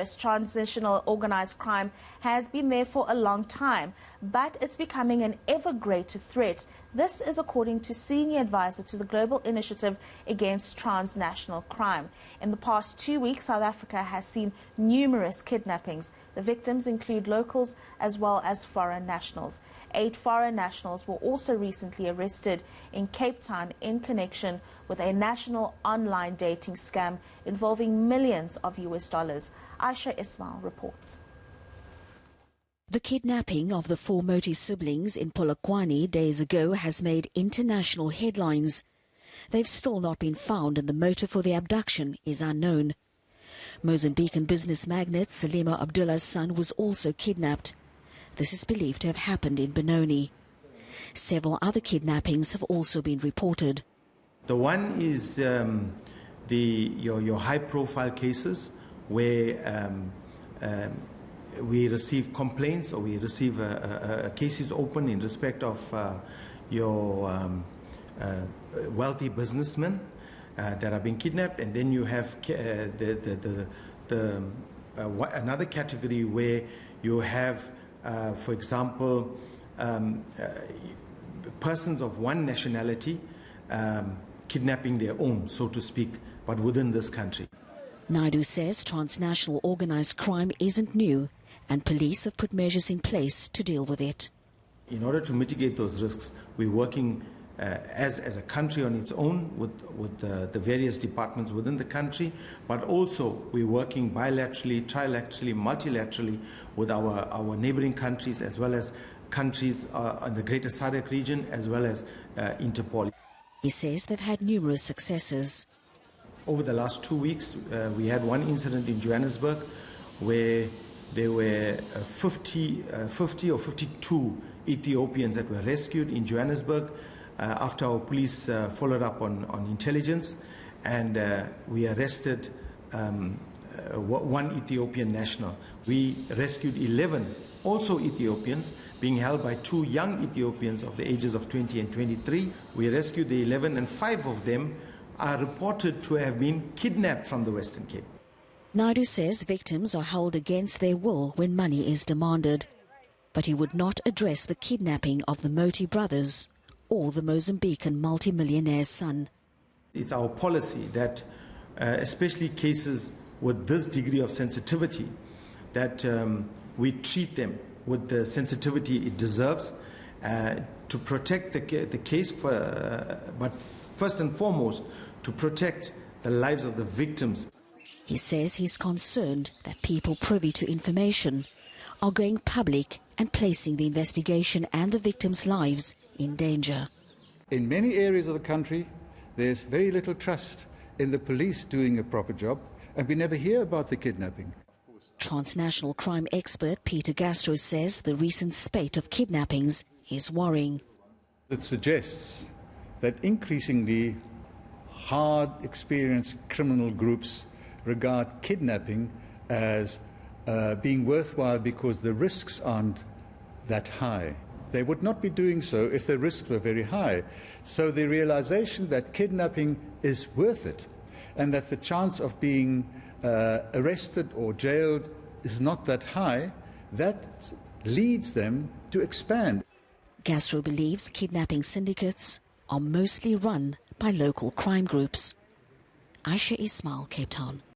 US, transnational organized crime has been there for a long time, but it's becoming an ever greater threat. This is according to senior advisor to the Global Initiative Against Transnational Crime. In the past 2 weeks, South Africa has seen numerous kidnappings. The victims include locals as well as foreign nationals. 8 foreign nationals were also recently arrested in Cape Town in connection with a national online dating scam involving millions of US dollars. Ayesha Ismail reports. The kidnapping of the 4 Moti siblings in Polokwane days ago has made international headlines. They've still not been found and the motive for the abduction is unknown. Mozambican business magnate Salima Abdullah's son was also kidnapped. This is believed to have happened in Benoni. Several other kidnappings have also been reported. The one is your high-profile cases where we receive complaints or we receive cases open in respect of your wealthy businessmen that are being kidnapped, and then you have another category where you have, for example, persons of one nationality kidnapping their own, so to speak, but within this country. Naidu says transnational organized crime isn't new and police have put measures in place to deal with it. In order to mitigate those risks, we're working as a country on its own with the various departments within the country, but also we're working bilaterally, trilaterally, multilaterally with our neighboring countries as well as countries in the greater SADC region as well as Interpol. He says they've had numerous successes. Over the last 2 weeks, we had one incident in Johannesburg where there were 50 or 52 Ethiopians that were rescued in Johannesburg after our police followed up on intelligence, and we arrested one Ethiopian national. We rescued 11 also Ethiopians being held by 2 young Ethiopians of the ages of 20 and 23. We rescued the 11 and 5 of them are reported to have been kidnapped from the Western Cape. Naidu says victims are held against their will when money is demanded, but he would not address the kidnapping of the Moti brothers or the Mozambican multimillionaire's son. It's our policy that, especially cases with this degree of sensitivity, that we treat them with the sensitivity it deserves to protect the case, but first and foremost, to protect the lives of the victims. He says he's concerned that people privy to information are going public and placing the investigation and the victims' lives in danger. In many areas of the country, there's very little trust in the police doing a proper job, and we never hear about the kidnapping. Transnational crime expert Peter Gastro says the recent spate of kidnappings is worrying. It suggests that increasingly hard, experienced criminal groups regard kidnapping as being worthwhile because the risks aren't that high. They would not be doing so if the risks were very high. So the realization that kidnapping is worth it and that the chance of being arrested or jailed is not that high, that leads them to expand. Gastro believes kidnapping syndicates are mostly run by local crime groups. Ayesha Ismail, Cape Town.